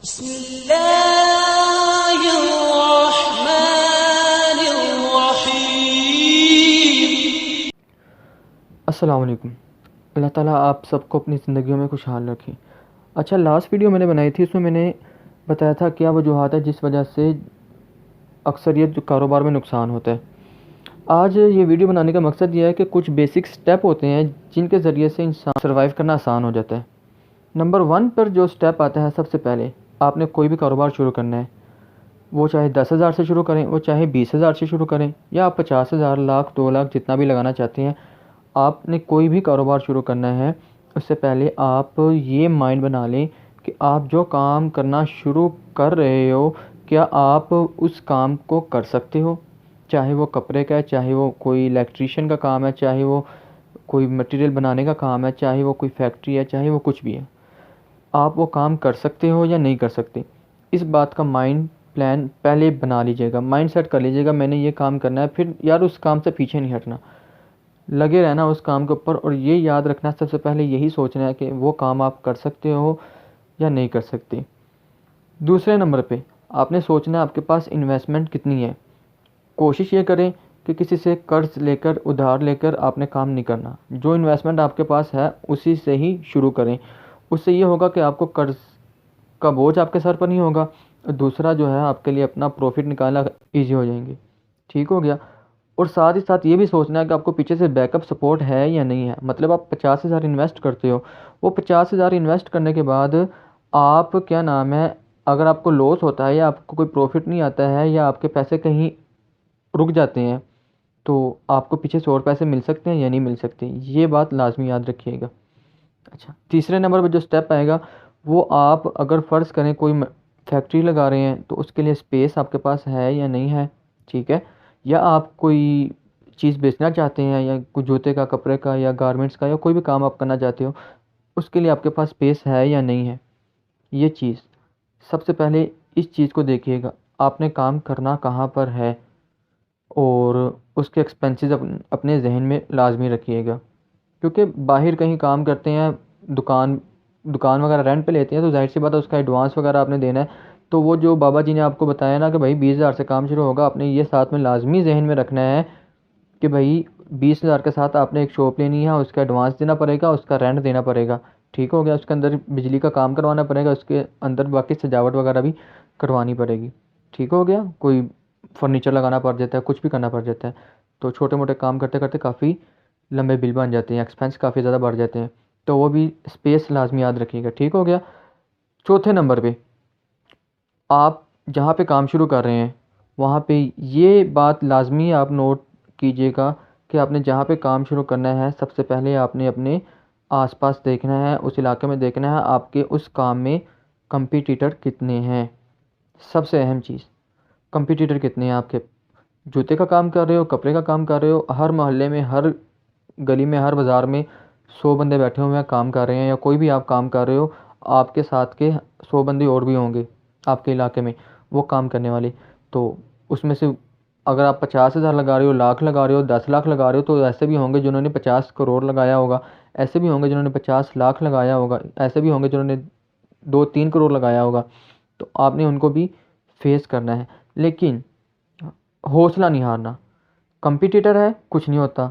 अस्सलाम वालेकुम। अल्लाह ताला आप सबको अपनी ज़िंदगियों में खुशहाल रखे। अच्छा, लास्ट वीडियो मैंने बनाई थी, उसमें मैंने बताया था क्या वजूहात है जिस वजह से अक्सरियत जो कारोबार में नुकसान होता है। आज ये वीडियो बनाने का मकसद ये है कि कुछ बेसिक स्टेप होते हैं जिनके ज़रिए से इंसान सर्वाइव करना आसान हो जाता है। नंबर 1 पर जो स्टेप आता है, सबसे पहले आपने कोई भी कारोबार शुरू करना है, वो चाहे 10,000 से शुरू करें, वो चाहे 20,000 से शुरू करें, या आप 50,000, लाख, 2 लाख जितना भी लगाना चाहते हैं। आपने कोई भी कारोबार शुरू करना है, उससे पहले आप ये माइंड बना लें कि आप जो काम करना शुरू कर रहे हो, क्या आप उस काम को कर सकते हो। चाहे वो कपड़े का है, चाहे वो कोई इलेक्ट्रीशियन का काम है, चाहे वो कोई मटेरियल बनाने का काम है, चाहे वो कोई फैक्ट्री है, चाहे वो कुछ भी है, आप वो काम कर सकते हो या नहीं कर सकते। इस बात का माइंड प्लान पहले बना लीजिएगा, माइंड सेट कर लीजिएगा मैंने ये काम करना है। फिर यार उस काम से पीछे नहीं हटना, लगे रहना उस काम के ऊपर, और ये याद रखना सबसे पहले यही सोचना है कि वो काम आप कर सकते हो या नहीं कर सकते। दूसरे नंबर पे आपने सोचना है आपके पास इन्वेस्टमेंट कितनी है। कोशिश ये करें कि किसी से कर्ज लेकर, उधार लेकर आपने काम नहीं करना। जो इन्वेस्टमेंट आपके पास है उसी से ही शुरू करें। उससे ये होगा कि आपको कर्ज का बोझ आपके सर पर नहीं होगा, और दूसरा जो है आपके लिए अपना प्रॉफिट निकालना ईजी हो जाएंगे। ठीक हो गया। और साथ ही साथ ये भी सोचना है कि आपको पीछे से बैकअप सपोर्ट है या नहीं है। मतलब आप 50,000 इन्वेस्ट करते हो, वो 50,000 इन्वेस्ट करने के बाद आप क्या नाम है, अगर आपको लॉस होता है या आपको कोई प्रॉफिट नहीं आता है या आपके पैसे कहीं रुक जाते हैं, तो आपको पीछे से और पैसे मिल सकते हैं या नहीं मिल सकते। ये बात लाजमी याद रखिएगा। अच्छा, तीसरे नंबर पर जो स्टेप आएगा, वो आप अगर फ़र्ज़ करें कोई फैक्ट्री लगा रहे हैं, तो उसके लिए स्पेस आपके पास है या नहीं है। ठीक है। या आप कोई चीज़ बेचना चाहते हैं, या कोई जूते का, कपड़े का, या गारमेंट्स का, या कोई भी काम आप करना चाहते हो, उसके लिए आपके पास स्पेस है या नहीं है। ये चीज़ सबसे पहले इस चीज़ को देखिएगा, आपने काम करना कहाँ पर है, और उसके एक्सपेंसेस अपने जहन में लाजमी रखिएगा। क्योंकि बाहर कहीं काम करते हैं, दुकान दुकान वगैरह रेंट पे लेते हैं, तो जाहिर सी बात है उसका एडवांस वगैरह आपने देना है। तो वो जो बाबा जी ने आपको बताया ना कि भाई 20,000 से काम शुरू होगा, आपने ये साथ में लाजमी जहन में रखना है कि भाई 20,000 के साथ आपने एक शॉप लेनी है, उसका एडवांस देना पड़ेगा, उसका रेंट देना पड़ेगा। ठीक हो गया। उसके अंदर बिजली का काम करवाना पड़ेगा, उसके अंदर बाकी सजावट वगैरह भी करवानी पड़ेगी। ठीक हो गया। कोई फर्नीचर लगाना पड़ जाता है, कुछ भी करना पड़ जाता है, तो छोटे मोटे काम करते करते काफ़ी लंबे बिल बन जाते हैं, एक्सपेंस काफ़ी ज़्यादा बढ़ जाते हैं। तो वो भी स्पेस लाजमी याद रखिएगा। ठीक हो गया। चौथे नंबर पे आप जहाँ पे काम शुरू कर रहे हैं, वहाँ पे ये बात लाजमी आप नोट कीजिएगा कि आपने जहाँ पे काम शुरू करना है, सबसे पहले आपने अपने आसपास देखना है, उस इलाके में देखना है आपके उस काम में कंपटीटर कितने हैं। सबसे अहम चीज़, कंपटीटर कितने हैं आपके। जूते का काम कर रहे हो, कपड़े का काम कर रहे हो, हर मोहल्ले में, हर गली में, हर बाज़ार में 100 बंदे बैठे हुए हैं काम कर रहे हैं, या कोई भी आप काम कर रहे हो, आपके साथ के 100 बंदे और भी होंगे आपके इलाके में वो काम करने वाले। तो उसमें से अगर आप 50,000 लगा रहे हो, लाख लगा रहे हो, 10 लाख लगा रहे हो, तो ऐसे भी होंगे जिन्होंने 50 करोड़ लगाया होगा, ऐसे भी होंगे जिन्होंने 50 लाख लगाया होगा, ऐसे भी होंगे जिन्होंने 2-3 करोड़ लगाया होगा। तो आपने उनको भी फेस करना है, लेकिन हौसला नहीं हारना। कंपटीटर है, कुछ नहीं होता।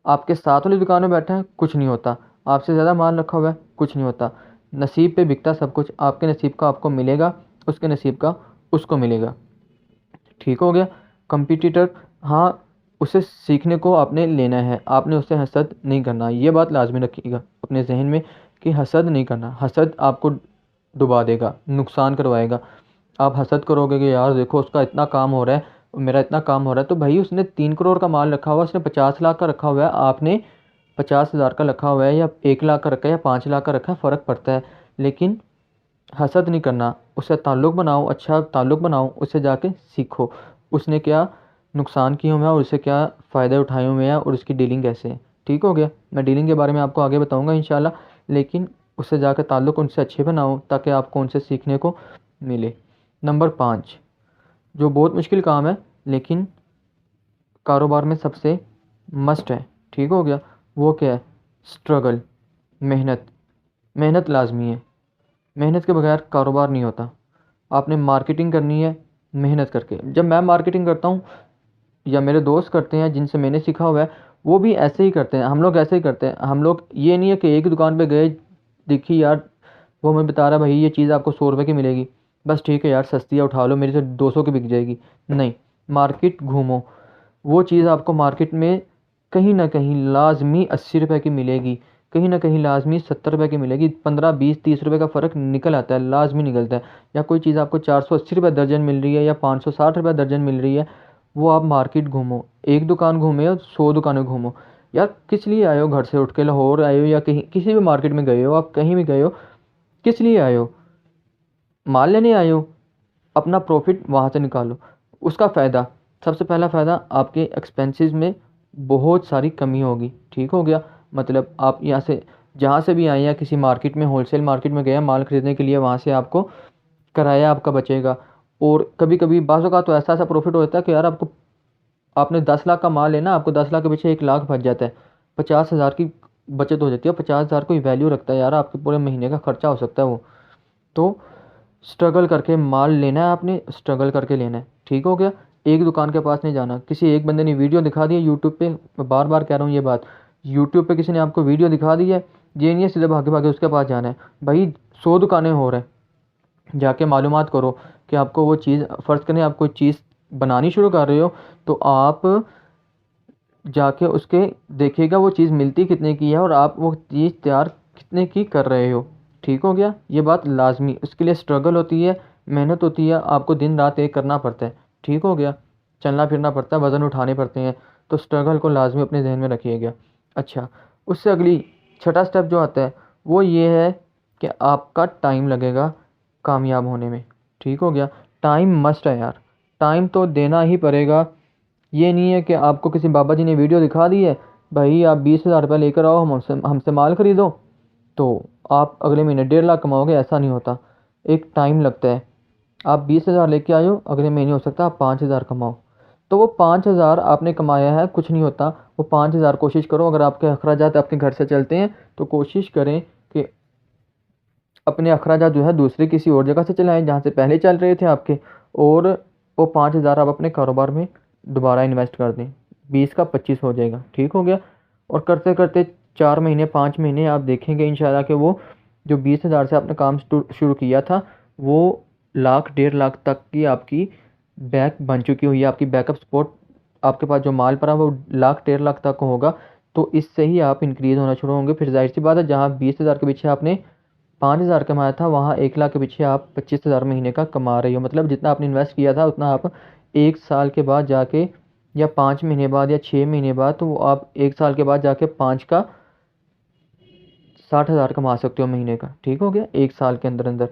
आपके साथ वाली दुकान में बैठा है, कुछ नहीं होता। आपसे ज़्यादा माल रखा हुआ है, कुछ नहीं होता। नसीब पे बिकता सब कुछ। आपके नसीब का आपको मिलेगा, उसके नसीब का उसको मिलेगा। ठीक हो गया। कंपटीटर, हाँ, उसे सीखने को आपने लेना है, आपने उससे हसद नहीं करना। ये बात लाजमी रखिएगा अपने जहन में कि हसद नहीं करना। हसद आपको डुबा देगा, नुकसान करवाएगा। आप हसद करोगे कि यार देखो उसका इतना काम हो रहा है, मेरा इतना काम हो रहा है, तो भाई उसने 3 करोड़ का माल रखा हुआ, उसने 50 लाख का रखा हुआ है, आपने 50,000 का रखा हुआ है, या 1 लाख का रखा है, या 5 लाख का रखा है, फ़र्क पड़ता है। लेकिन हसद नहीं करना, उससे ताल्लुक़ बनाओ, अच्छा ताल्लुक़ बनाओ, उससे जाके सीखो उसने क्या नुकसान किए हुए हैं और उससे क्या फ़ायदे उठाए हुए हैं, और उसकी डीलिंग कैसे है। ठीक हो गया। मैं डीलिंग के बारे में आपको आगे बताऊंगा इंशाल्लाह, लेकिन उससे जाकर ताल्लुक़ उनसे अच्छे बनाओ ताकि आपको उनसे सीखने को मिले। नंबर 5, जो बहुत मुश्किल काम है लेकिन कारोबार में सबसे मस्ट है। ठीक हो गया। वो क्या है? स्ट्रगल, मेहनत। मेहनत लाजमी है, मेहनत के बगैर कारोबार नहीं होता। आपने मार्केटिंग करनी है मेहनत करके। जब मैं मार्केटिंग करता हूँ या मेरे दोस्त करते हैं जिनसे मैंने सीखा हुआ है, वो भी ऐसे ही करते हैं, हम लोग ऐसे ही करते हैं। हम लोग ये नहीं है कि एक दुकान पे गए, देखी यार वो हमें बता रहा है भाई ये चीज़ आपको 100 रुपये की मिलेगी, बस ठीक है यार सस्ती है उठा लो, मेरी तो 200 की बिक जाएगी। नहीं, मार्केट घूमो, वो चीज़ आपको मार्केट में कहीं ना कहीं लाजमी 80 रुपये की मिलेगी, कहीं ना कहीं लाजमी 70 रुपये की मिलेगी। 15 20 30 रुपये का फ़र्क निकल आता है, लाजमी निकलता है। या कोई चीज़ आपको 480 रुपये दर्जन मिल रही है या 560 रुपये दर्जन मिल रही है, वो आप मार्केट घूमो, एक दुकान घूमे और 100 दुकानें घूमो। यार किस लिए आए हो घर से उठ के, लाहौर आए हो या कहीं किसी भी मार्केट में गए हो, आप कहीं भी गए हो, किस लिए आए हो? माल लेने आए हो, अपना प्रॉफिट वहाँ से निकालो। उसका फ़ायदा, सबसे पहला फ़ायदा, आपके एक्सपेंसेस में बहुत सारी कमी होगी। ठीक हो गया, मतलब आप यहाँ से जहाँ से भी आए हैं, किसी मार्केट में होलसेल मार्केट में गए हैं माल ख़रीदने के लिए, वहाँ से आपको किराया आपका बचेगा। और कभी कभी बाज़ औक़ात तो ऐसा ऐसा प्रॉफिट होता है कि यार आपको, आपने 10 लाख का माल लेना, आपको 10 लाख के पीछे 1 लाख बच जाता है, 50,000 की बचत हो जाती है। 50,000 कोई वैल्यू रखता है यार, आपके पूरे महीने का खर्चा हो सकता है वो। तो स्ट्रगल करके माल लेना है, आपने स्ट्रगल करके लेना है। ठीक हो गया, एक दुकान के पास नहीं जाना। किसी एक बंदे ने वीडियो दिखा दी है यूट्यूब पे, मैं बार बार कह रहा हूँ ये बात, यूट्यूब पे किसी ने आपको वीडियो दिखा दी है, ये नहीं है सीधे भागे भागे उसके पास जाना है। भाई 100 दुकानें हो रहे हैं, जाके मालूमात करो कि आपको वो चीज़, फ़र्ज़ करें आप कोई चीज़ बनानी शुरू कर रहे हो, तो आप जाके उसके देखिएगा वो चीज़ मिलती कितने की है और आप वो चीज़ तैयार कितने की कर रहे हो। ठीक हो गया, ये बात लाजमी, उसके लिए स्ट्रगल होती है, मेहनत होती है, आपको दिन रात एक करना पड़ता है। ठीक हो गया, चलना फिरना पड़ता है, वज़न उठाने पड़ते हैं, तो स्ट्रगल को लाजमी अपने जहन में रखिएगा। अच्छा, उससे अगली छठा स्टेप जो आता है वो ये है कि आपका टाइम लगेगा कामयाब होने में। ठीक हो गया, टाइम मस्ट है यार, टाइम तो देना ही पड़ेगा। ये नहीं है कि आपको किसी बाबा जी ने वीडियो दिखा दी है, भाई आप 20,000 रुपये लेकर आओ, हम हमसे हमसे माल खरीदो, तो आप अगले महीने 1.5 लाख कमाओगे, ऐसा नहीं होता। एक टाइम लगता है। आप 20,000 लेके आए हो, अगले महीने हो सकता है आप 5,000 कमाओ, तो वो 5,000 आपने कमाया है, कुछ नहीं होता। वो 5,000 कोशिश करो, अगर आपके अखराजात आपके घर से चलते हैं तो कोशिश करें कि अपने अखराजात जो है दूसरे किसी और जगह से चलाएं जहाँ से पहले चल रहे थे आपके, और वो 5,000 आप अपने कारोबार में दोबारा इन्वेस्ट कर दें, 20 का 25 हो जाएगा। ठीक हो गया, और करते करते 4 महीने 5 महीने आप देखेंगे इंशाल्लाह कि वो जो 20,000 से आपने काम शुरू किया था, वो लाख 1.5 लाख तक की आपकी बैक बन चुकी हुई है, आपकी बैकअप सपोर्ट, आपके पास जो माल पड़ा वो लाख 1.5 लाख तक होगा। तो इससे ही आप इंक्रीज़ होना शुरू होंगे। फिर जाहिर सी बात है, जहाँ 20,000 के पीछे आपने 5,000 कमाया था, वहाँ 1 लाख के पीछे आप 25,000 महीने का कमा रहे हो। मतलब जितना आपने इन्वेस्ट किया था उतना आप 1 साल के बाद जाके, या 5 महीने बाद या 6 महीने बाद, तो आप 1 साल के बाद जाके 5 का 60,000 कमा सकते हो महीने का। ठीक हो गया, 1 साल के अंदर अंदर।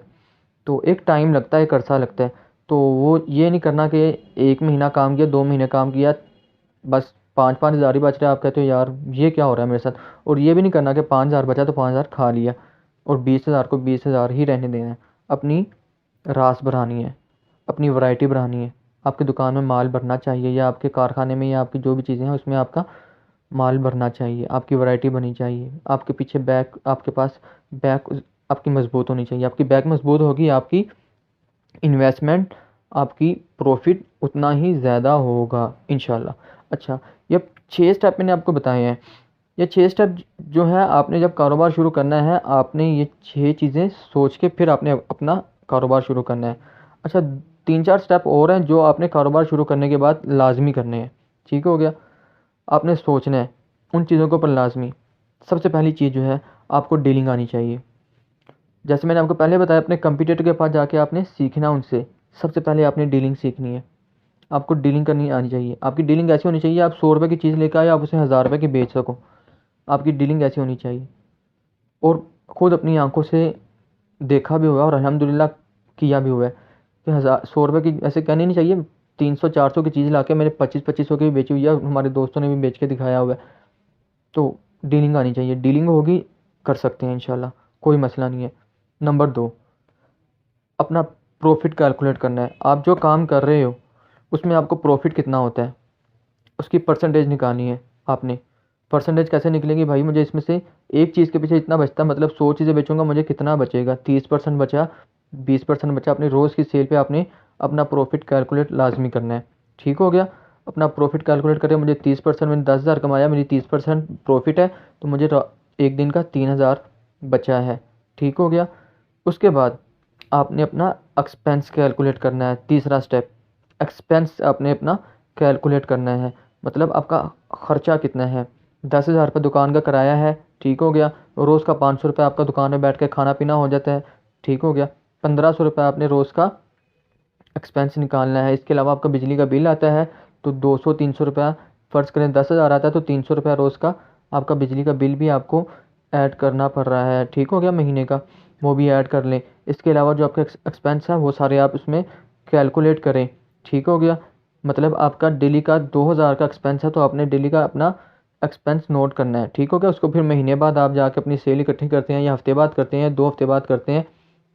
तो एक टाइम लगता है, एक अरसा लगता है। तो वो ये नहीं करना कि 1 महीना काम किया, 2 महीने काम किया, बस 5-5 हज़ार ही बच रहा है, आप कहते हो यार ये क्या हो रहा है मेरे साथ। और ये भी नहीं करना कि 5,000 बचा तो 5,000 खा लिया, और 20,000 को 20,000 ही रहने देना है। अपनी रास बढ़ानी है, अपनी वैरायटी बढ़ानी है। आपकी दुकान में माल भरना चाहिए, या आपके कारखाने में, या आपकी जो भी चीज़ें हैं उसमें आपका माल भरना चाहिए, आपकी वैरायटी बनी चाहिए। आपके पीछे बैक, आपके पास बैक आपकी मजबूत होनी चाहिए। आपकी बैक मजबूत होगी, आपकी इन्वेस्टमेंट, आपकी प्रॉफिट उतना ही ज़्यादा होगा इंशाल्लाह। अच्छा, ये 6 स्टेप मैंने आपको बताए हैं। ये 6 स्टेप जो है, आपने जब कारोबार शुरू करना है, आपने ये 6 चीज़ें सोच के फिर आपने अपना कारोबार शुरू करना है। अच्छा, 3-4 स्टेप और हैं जो आपने कारोबार शुरू करने के बाद लाजमी करने हैं। ठीक हो गया, आपने सोचना है उन चीज़ों के ऊपर लाजमी। सबसे पहली चीज़ जो है, आपको डीलिंग आनी चाहिए। जैसे मैंने आपको पहले बताया, अपने कंपटीटर के पास जाके आपने सीखना उनसे। सबसे पहले आपने डीलिंग सीखनी है, आपको डीलिंग करनी आनी चाहिए। आपकी डीलिंग ऐसी होनी चाहिए, आप 100 रुपये की चीज़ लेकर आए, आप उसे 1,000 रुपये की बेच सको। आपकी डीलिंग ऐसी होनी चाहिए। और ख़ुद अपनी आंखों से देखा भी हुआ और अल्हम्दुलिल्लाह किया भी हुआ है कि 1,000 100 रुपये की ऐसे कहनी नहीं चाहिए। 300-400 की चीज़ लाके मैंने 25-2500 की भी बेची हुई है, हमारे दोस्तों ने भी बेच के दिखाया हुआ है। तो डीलिंग आनी चाहिए, डीलिंग होगी, कर सकते हैं इंशाल्लाह, कोई मसला नहीं है। नंबर 2, अपना प्रॉफिट कैलकुलेट करना है। आप जो काम कर रहे हो उसमें आपको प्रॉफिट कितना होता है, उसकी परसेंटेज निकालनी है आपने। परसेंटेज कैसे निकलेगी भाई, मुझे इसमें से एक चीज़ के पीछे इतना बचता, मतलब 100 चीज़ें बेचूंगा मुझे कितना बचेगा, 30% बचा, 20% बचा। अपनी रोज़ की सेल पे आपने अपना प्रॉफिट कैलकुलेट लाजमी करना है। ठीक हो गया, अपना प्रॉफिट कैलकुलेट करें। मुझे 30%, मैंने 10,000 कमाया, मेरी 30% प्रॉफिट है, तो मुझे एक दिन का 3,000 बचा है। ठीक हो गया। उसके बाद आपने अपना एक्सपेंस कैलकुलेट करना है। तीसरा स्टेप, एक्सपेंस आपने अपना कैलकुलेट करना है, मतलब आपका ख़र्चा कितना है। 10,000 रुपये दुकान का किराया है। ठीक हो गया। रोज़ का 500 रुपये आपका दुकान में बैठ के खाना पीना हो जाता है। ठीक हो गया। 1,500 रुपये आपने रोज़ का एक्सपेंस निकालना है। इसके अलावा आपका बिजली का बिल आता है, तो 200-300 रुपया, फ़र्ज़ करें 10,000 आता है तो 300 रुपया रोज़ का आपका बिजली का बिल भी आपको ऐड करना पड़ रहा है। ठीक हो गया, महीने का वो भी ऐड कर लें। इसके अलावा जो आपका एक्सपेंस है वो सारे आप उसमें कैलकुलेट करें। ठीक हो गया। मतलब आपका डेली का 2,000 का एक्सपेंस है, तो आपने डेली का अपना एक्सपेंस नोट करना है। ठीक हो गया। उसको फिर महीने बाद आप जाके अपनी सेल इकट्ठी करते हैं, या हफ्ते बाद करते हैं, 2 हफ्ते बाद करते हैं,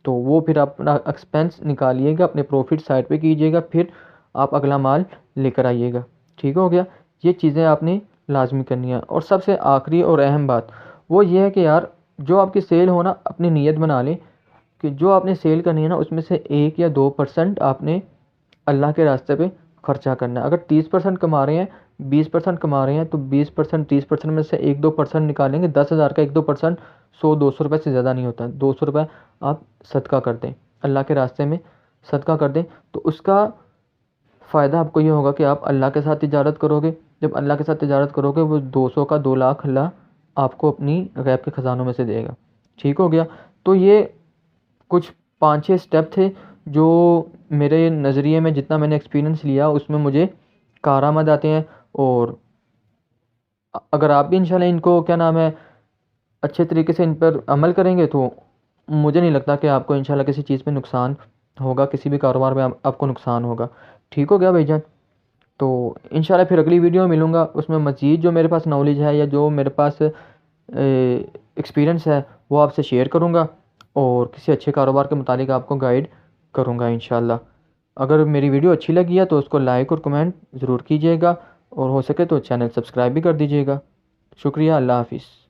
तो वो फिर अपना एक्सपेंस निकालिएगा, अपने प्रॉफिट साइड पे कीजिएगा, फिर आप अगला माल लेकर आइएगा। ठीक हो गया। ये चीज़ें आपने लाजमी करनी है। और सबसे आखिरी और अहम बात वो ये है कि यार, जो आपकी सेल हो ना, अपनी नीयत बना लें कि जो आपने सेल करनी है ना, उसमें से 1 या 2% आपने अल्लाह के रास्ते पे खर्चा करना है। अगर 30% कमा रहे हैं, 20% कमा रहे हैं, तो 20%, 30% में से 1-2% निकालेंगे। 10,000 का 1-2%, 100-200 रुपये से ज़्यादा नहीं होता। 200 रुपये आप सदका कर दें, अल्लाह के रास्ते में सदका कर दें, तो उसका फ़ायदा आपको ये होगा कि आप अल्लाह के साथ तिजारत करोगे। जब अल्लाह के साथ तिजारत करोगे, वो 200 का 2 लाख अल्लाह आपको अपनी गैब के ख़जानों में से देगा। ठीक हो गया। तो ये कुछ 5-6 स्टेप थे जो मेरे नज़रिए में, जितना मैंने एक्सपीरियंस लिया, उसमें मुझे कारआमद आते हैं। और अगर आप भी इंशाल्लाह इनको क्या नाम है, अच्छे तरीके से इन पर अमल करेंगे, तो मुझे नहीं लगता कि आपको इंशाल्लाह किसी चीज़ में नुकसान होगा, किसी भी कारोबार में आपको नुकसान होगा। ठीक हो गया भाईजान। तो इंशाल्लाह फिर अगली वीडियो में मिलूँगा, उसमें मज़ीद जो मेरे पास नॉलेज है या जो मेरे पास एक्सपीरियंस है वो आपसे शेयर करूँगा, और किसी अच्छे कारोबार के मुतालिक आपको गाइड करूँगा इंशाल्लाह। अगर मेरी वीडियो अच्छी लगी है तो उसको लाइक और कमेंट ज़रूर कीजिएगा, और हो सके तो चैनल सब्सक्राइब भी कर दीजिएगा। शुक्रिया। अल्लाह हाफ़िज़।